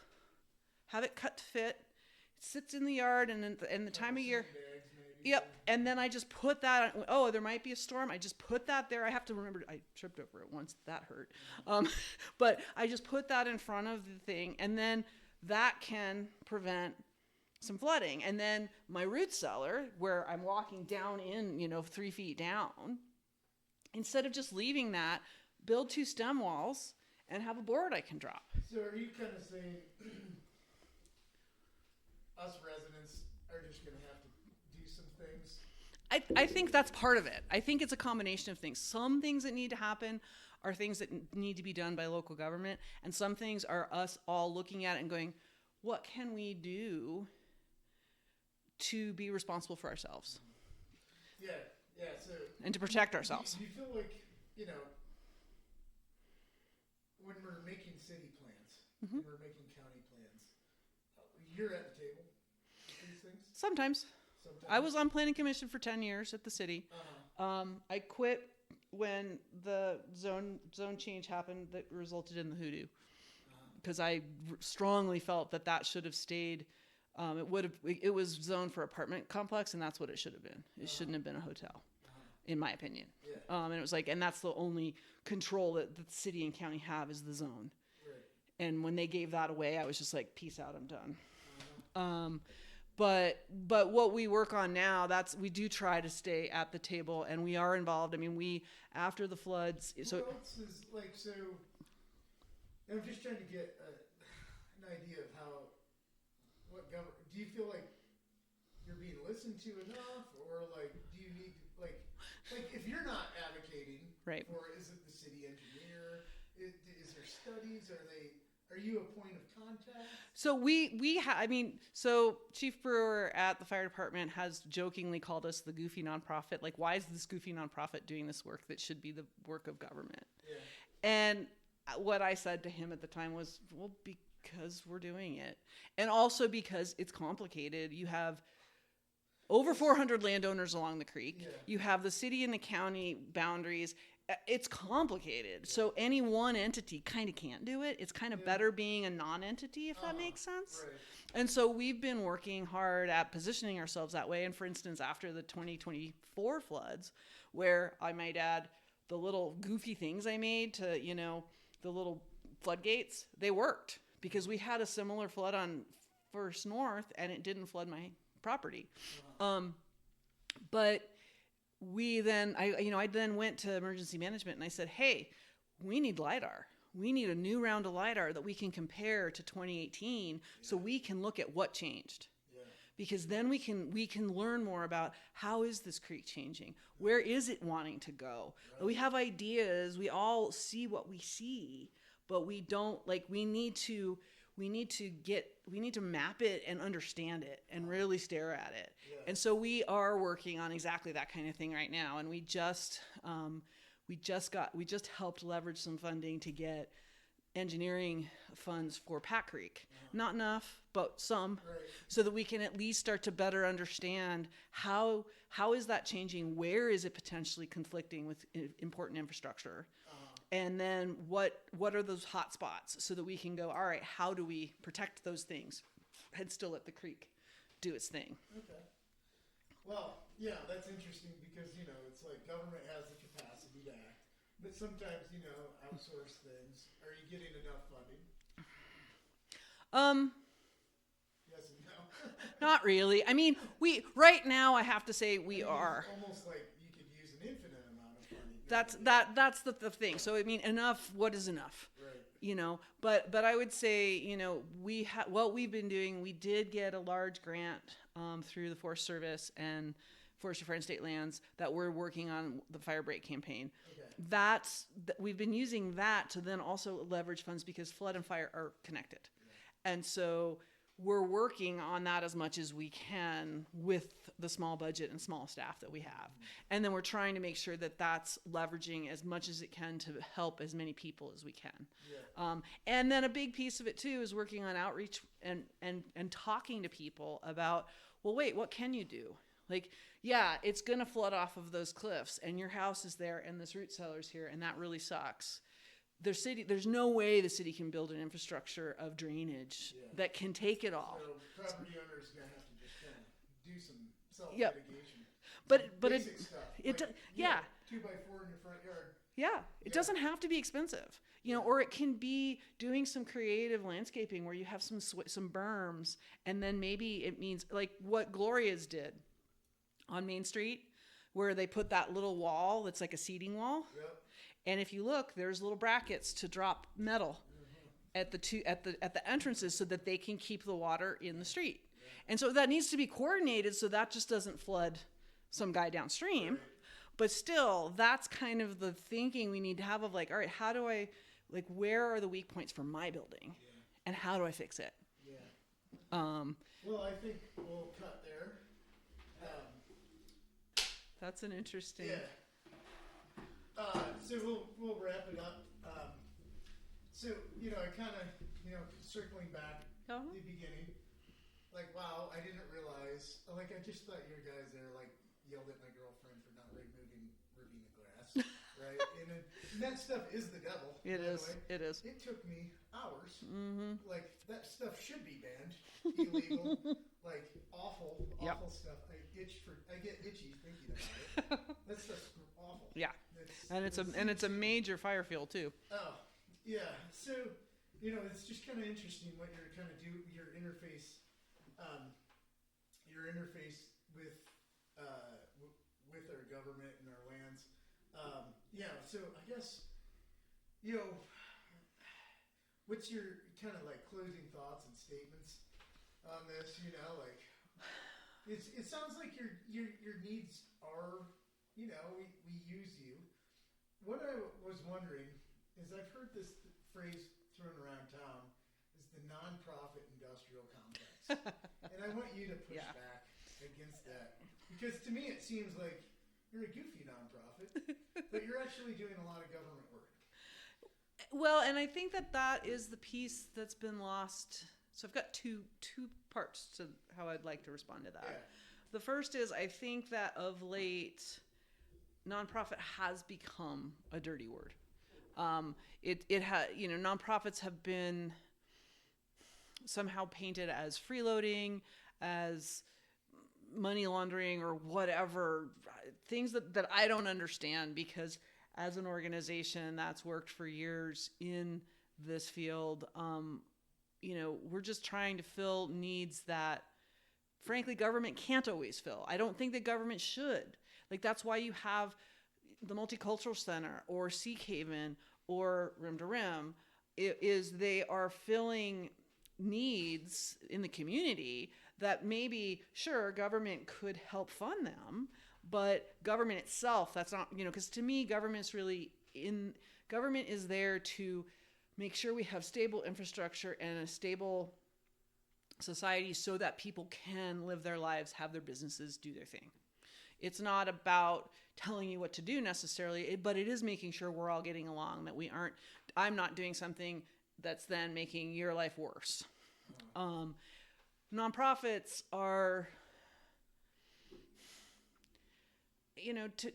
have it cut to fit, It sits in the yard, and in the time of year. Sandbags, maybe. Yep. And then I just put that on. Oh, there might be a storm. I just put that there. I have to remember. I tripped over it once. That hurt. But I just put that in front of the thing, and then that can prevent some flooding. And then my root cellar, where I'm walking down in, 3 feet down, instead of just leaving that, build 2 stem walls and have a board I can drop. So are you kind of saying us residents are just going to have to do some things? I think that's part of it. I think it's a combination of things. Some things that need to happen are things that need to be done by local government, and some things are us all looking at it and going, what can we do to be responsible for ourselves? Yeah. So and to protect ourselves. Do you feel like, when we're making city plans, when we're making county plans, you're at the table with these things? Sometimes. I was on planning commission for 10 years at the city. I quit when the zone change happened that resulted in the hoodoo, because I strongly felt that should have stayed. It was zoned for apartment complex, and that's what it should have been. It shouldn't have been a hotel, in my opinion. Yeah. And it was and that's the only control that the city and county have is the zone. Right. And when they gave that away, I was just like, peace out, I'm done. But what we work on now, we do try to stay at the table, and we are involved. I mean, after the floods. Who else is so? I'm just trying to get an idea of what government. Do you feel like you're being listened to enough, or do you need if you're not advocating right. for, is it the city engineer? Is there studies? Are you a point of contact? So so Chief Brewer at the fire department has jokingly called us the goofy nonprofit. Why is this goofy nonprofit doing this work that should be the work of government? Yeah. And what I said to him at the time was, well, because we're doing it. And also because it's complicated. You have over 400 landowners along the creek. Yeah. You have the city and the county boundaries. It's complicated. Yeah. So any one entity kind of can't do it. It's kind of better being a non-entity, if that makes sense. Right. And so we've been working hard at positioning ourselves that way. And for instance, after the 2024 floods, where I might add the little goofy things I made to, the little floodgates, they worked because we had a similar flood on First North and it didn't flood my property. But I then went to emergency management and I said, hey, we need LiDAR. We need a new round of LiDAR that we can compare to 2018 so we can look at what changed. Yeah. Because then we can learn more about how is this creek changing? Where is it wanting to go? Right. We have ideas. We all see what we see, but we don't we need to map it and understand it and really stare at it. Yeah. And so we are working on exactly that kind of thing right now. And we just helped leverage some funding to get engineering funds for Pat Creek. Not enough, but some, right. So that we can at least start to better understand how is that changing? Where is it potentially conflicting with important infrastructure? And then what are those hot spots so that we can go, all right, how do we protect those things and still let the creek do its thing? Okay. Well, yeah, that's interesting because, it's government has the capacity to act, but sometimes, outsource things. Are you getting enough funding? Yes and no. Not really. I mean, right now I have to say we are. It's almost like you could use an infinite amount of funding. That's the thing. So I mean, enough. What is enough? Right. But I would say, what we've been doing. We did get a large grant through the Forest Service and Forestry, Fire and State Lands that we're working on the fire break campaign. Okay. We've been using that to then also leverage funds because flood and fire are connected. Yeah. And so we're working on that as much as we can with the small budget and small staff that we have. Mm-hmm. And then we're trying to make sure that that's leveraging as much as it can to help as many people as we can. Yeah. And then a big piece of it too is working on outreach and talking to people about, well, wait, what can you do? It's going to flood off of those cliffs and your house is there and this root cellar's here and that really sucks. there's no way the city can build an infrastructure of drainage that can take it all. So property owners are gonna have to just kind of do some Yep. self-mitigation. But Basic stuff. it Like, yeah. 2x4 in your front yard. Yeah, it doesn't have to be expensive, or it can be doing some creative landscaping where you have some berms, and then maybe it means like what Gloria's did on Main Street, where they put that little wall that's like a seating wall, and if you look, there's little brackets to drop metal at the entrances so that they can keep the water in the street, and so that needs to be coordinated so that just doesn't flood some guy downstream. Right. But still, that's kind of the thinking we need to have of like, all right, how do I, like, where are the weak points for my building? And how do I fix it? Yeah. Well, I think we'll cut there. That's an interesting. Yeah. So we'll wrap it up. So, I kind of, circling back to the beginning, like, wow, I didn't realize, like, I just thought you guys there, like, yelled at my girlfriend for not removing Ravina grass, right? And that stuff is the devil. It is. It is. It took me hours. Mm-hmm. Like, that stuff should be banned, illegal, like awful stuff. I get itchy thinking about it. That stuff's awful. Yeah, it's a major fire fuel too. Oh, yeah. So it's just kind of interesting what you're kind of your interface with our government and our lands. So I guess, what's your kind of like closing thoughts and statements on this? Like it sounds like your needs are, we use you. What I was wondering is I've heard this phrase thrown around town is the nonprofit industrial complex. And I want you to push back against that. Because to me it seems like you're a goofy nonprofit, but you're actually doing a lot of government work. Well, and I think that is the piece that's been lost. So I've got two parts to how I'd like to respond to that. Yeah. The first is I think that of late, nonprofit has become a dirty word. Nonprofits have been somehow painted as freeloading, as money laundering, or whatever, things that I don't understand, because as an organization that's worked for years in this field, we're just trying to fill needs that, frankly, government can't always fill. I don't think that government should. Like, that's why you have the Multicultural Center or Sea Haven or Rim to Rim, is they are filling needs in the community that maybe, sure, government could help fund them, but government itself, that's not, because to me, government is there to make sure we have stable infrastructure and a stable society so that people can live their lives, have their businesses, do their thing. It's not about telling you what to do necessarily, but it is making sure we're all getting along, that I'm not doing something that's then making your life worse. Nonprofits are,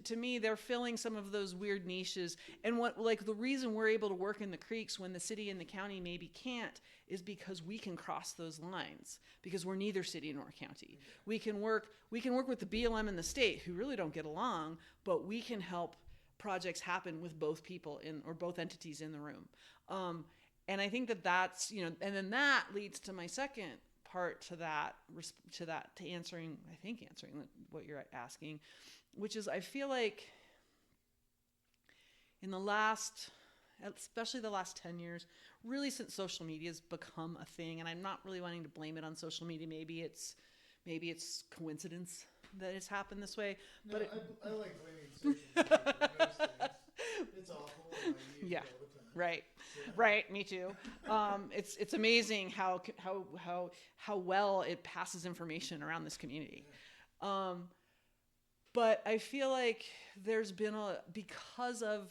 to me, they're filling some of those weird niches. And the reason we're able to work in the creeks when the city and the county maybe can't is because we can cross those lines, because we're neither city nor county. We can work with the BLM and the state, who really don't get along, but we can help projects happen with both people or both entities in the room. And I think that's, and then that leads to my second part to answering what you're asking, which is, I feel like in especially the last 10 years, really since social media has become a thing, and I'm not really wanting to blame it on social media. Maybe it's coincidence that it's happened this way. No, but I like blaming social media for most things. It's awful. Yeah. Right. Yeah. Right. Me too. It's amazing how well it passes information around this community. Yeah. But I feel like there's been because of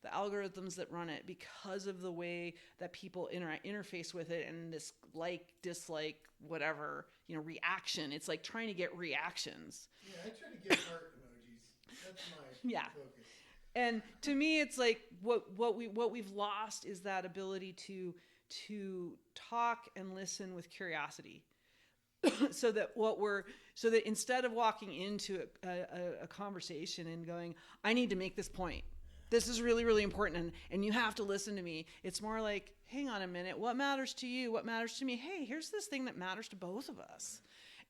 the algorithms that run it, because of the way that people interface with it, and this dislike, whatever, reaction. It's like trying to get reactions. Yeah, I try to get heart emojis. That's my focus. And to me, it's like what we've lost is that ability to talk and listen with curiosity. so that instead of walking into a conversation and going, I need to make this point, this is really, really important, and you have to listen to me. It's more like, hang on a minute, what matters to you? What matters to me? Hey, here's this thing that matters to both of us.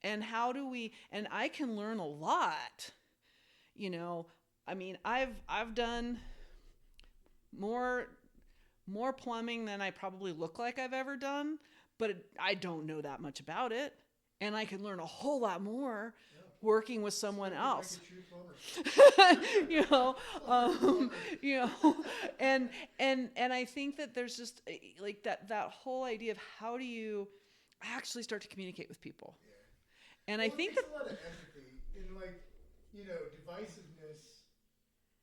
And how do we, and I can learn a lot. I mean, I've done more plumbing than I probably look like I've ever done, but I don't know that much about it. And I can learn a whole lot more working with someone else. And I think that there's just like that whole idea of how do you actually start to communicate with people. Yeah. And I think that a lot of empathy and divisiveness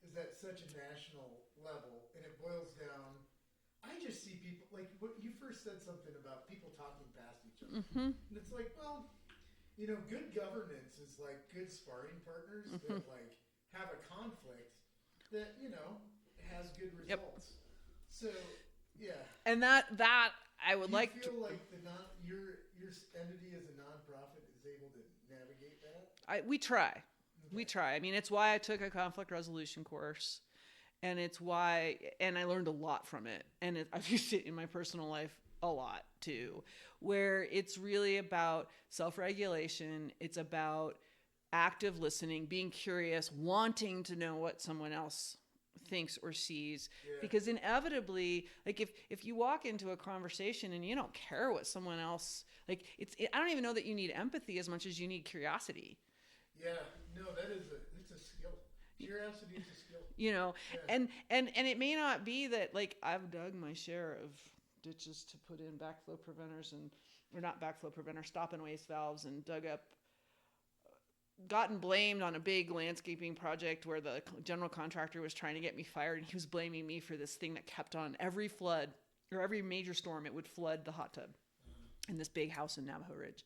is at such a national level, and it boils down. I just see people like what you first said something about people talking past each other, and it's like, well, good governance is like good sparring partners that like have a conflict that has good results. Yep. So yeah, and that I would like to feel like your entity as a nonprofit is able to navigate that. We try. Okay. We try. I mean, it's why I took a conflict resolution course. And it's why, and I learned a lot from it. And I've used it in my personal life a lot too, where it's really about self-regulation. It's about active listening, being curious, wanting to know what someone else thinks or sees. Yeah. Because inevitably, like if you walk into a conversation and you don't care what someone else, I don't even know that you need empathy as much as you need curiosity. Yeah, no, it's a skill. Curiosity is a skill. Yeah. And it may not be that like I've dug my share of ditches to put in backflow preventers or not backflow preventers, stop and waste valves, and gotten blamed on a big landscaping project where the general contractor was trying to get me fired, and he was blaming me for this thing that kept on every flood or every major storm. It would flood the hot tub in this big house in Navajo Ridge.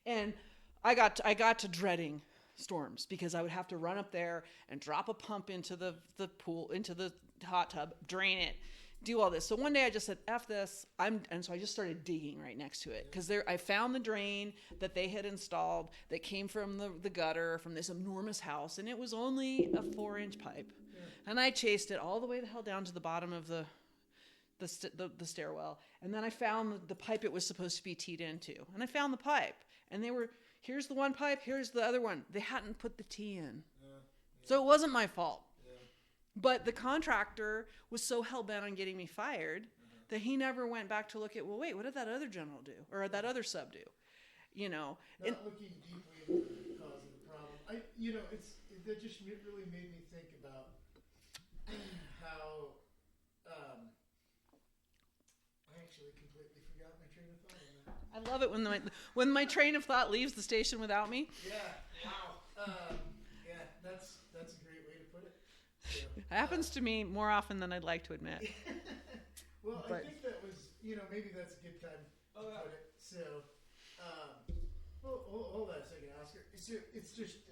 And I got to dreading storms because I would have to run up there and drop a pump into the pool, into the hot tub, drain it, do all this. So one day I just said, F this. And so I just started digging right next to it because I found the drain that they had installed that came from the gutter from this enormous house, and it was only a 4-inch pipe. Yeah. And I chased it all the way the hell down to the bottom of the stairwell. And then I found the pipe it was supposed to be teed into. And I found the pipe. And they were, here's the one pipe, here's the other one. They hadn't put the T in. So it wasn't my fault. But the contractor was so hell-bent on getting me fired that he never went back to look at, well, wait, what did that other general do? Or that other sub do? Not looking deeply into the cause of the problem. That just really made me think about how I actually completely forgot my train of thought on that. I love it when my train of thought leaves the station without me. Yeah, wow. That's a great way to put it. It happens to me more often than I'd like to admit. Well, I think that was, maybe that's a good time to put it. So, hold on a second, Oscar. It's just,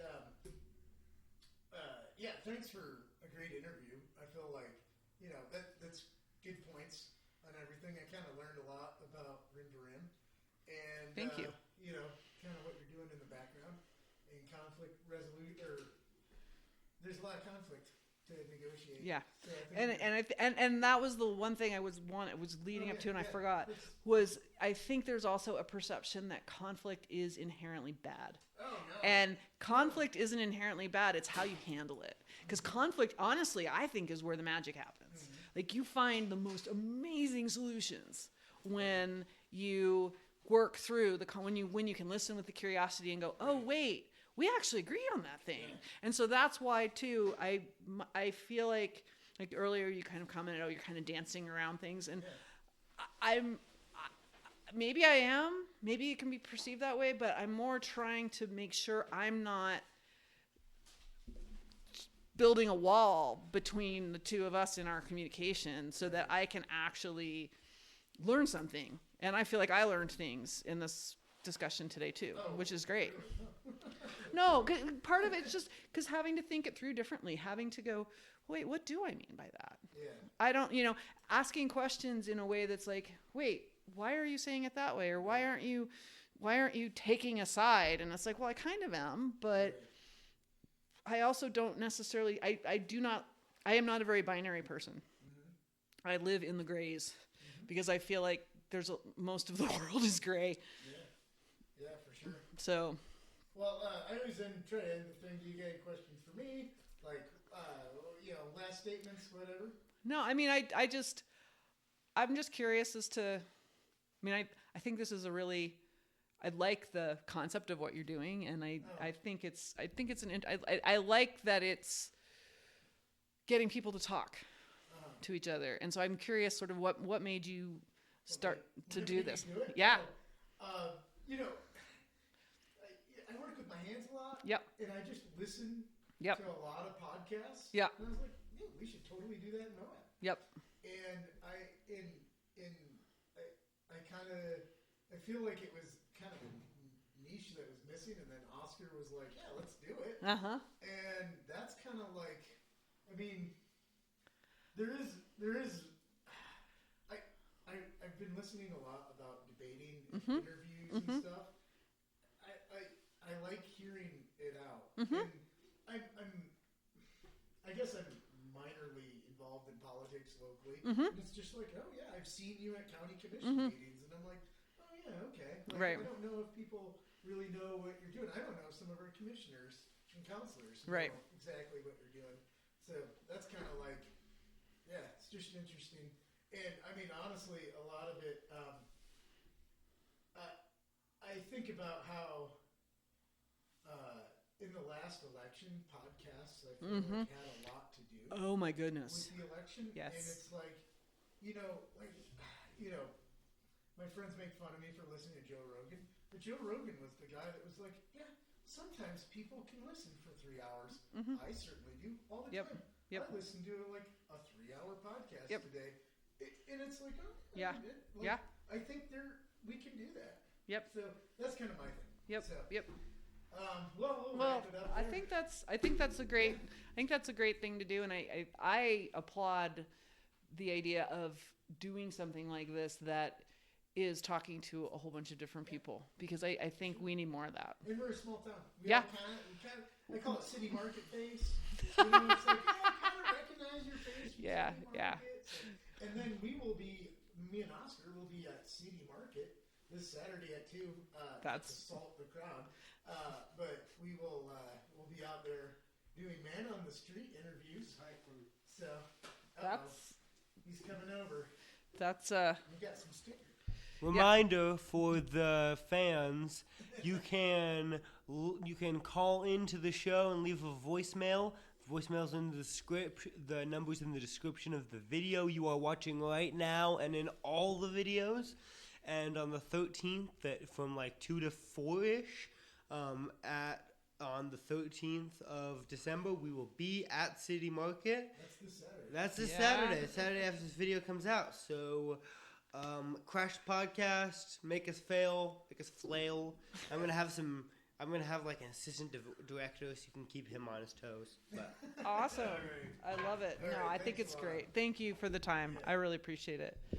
thanks for a great interview. I feel like, that's good points on everything. I kind of learned a lot about Rim to Rim. And, thank you. Kind of what you're doing in the background in conflict resolution, there's a lot of conflict to negotiate. Yeah, so and that was the one thing I was leading up to, and I forgot, was I think there's also a perception that conflict is inherently bad. Oh, no. And conflict isn't inherently bad. It's how you handle it. Because conflict, honestly, I think is where the magic happens. Mm-hmm. Like you find the most amazing solutions when you work through when you can listen with the curiosity and go, oh wait, we actually agree on that thing. Yeah. And so that's why too I feel like earlier you kind of commented, oh, you're kind of dancing around things, and maybe it can be perceived that way, but I'm more trying to make sure I'm not building a wall between the two of us in our communication so that I can actually learn something. And I feel like I learned things in this discussion today too, which is great. No, part of it's just because having to think it through differently, having to go, wait, what do I mean by that? Yeah. I don't, asking questions in a way that's like, wait, why are you saying it that way? Or why aren't you taking a side? And it's like, well, I kind of am, but I also don't necessarily, I am not a very binary person. Mm-hmm. I live in the grays because I feel like most of the world is gray. Yeah, for sure. So. Well, I always try to end the thing. Do you get any questions for me? Like, last statements, whatever? No, I mean, I'm just curious as to, I think this is I like the concept of what you're doing, and I like that it's getting people to talk to each other. And so I'm curious sort of what made you start to do this. Yeah. I work with my hands a lot. Yep. And I just listen to a lot of podcasts. Yeah. And I was like, we should totally do that in Moab. Yep. And I feel like it was kind of a niche that was missing, and then Oscar was like, yeah, let's do it. Uh-huh. And that's kind of like, I've been listening a lot about debating and interviews and stuff. I like hearing it out. And I guess I'm minorly involved in politics locally. And it's just like, oh yeah, I've seen you at county commission meetings, and I'm like, oh yeah, okay. Like, I don't know if people really know what you're doing. I don't know some of our commissioners and counselors know exactly what you're doing. So that's kind of like, yeah, it's just interesting. And honestly, a lot of it, I think about how in the last election, podcasts, I feel like had a lot to do. Oh my goodness. With the election. Yes. And it's like, my friends make fun of me for listening to Joe Rogan, but Joe Rogan was the guy that was like, yeah, sometimes people can listen for 3 hours. I certainly do all the time. Yep. I listened to like a 3-hour podcast today. And it's like, oh, yeah. I think we can do that. Yep. So that's kind of my thing. Yep. So, yep. We'll wrap it up there. I think that's a great thing to do, and I applaud the idea of doing something like this that is talking to a whole bunch of different people, because I think we need more of that. And we're a small town. I call it city market face. It's like, kind of recognize your face. Yeah. And then me and Oscar will be at City Market this Saturday at 2 to salt the crowd. But we'll be out there doing man on the street interviews. So he's coming over. That's we got some stickers. Reminder for the fans: you can call into the show and leave a voicemail. Voicemail's in the script. The number's in the description of the video you are watching right now, and in all the videos. And on the 13th, from like 2 to 4-ish, on the 13th of December, we will be at City Market. That's this Saturday. That's this Saturday. Saturday after this video comes out. So, Crash Podcast, make us fail, make us flail. I'm gonna have like an assistant director so you can keep him on his toes. But. Awesome. I love it. I think it's great. Thank you for the time. I really appreciate it.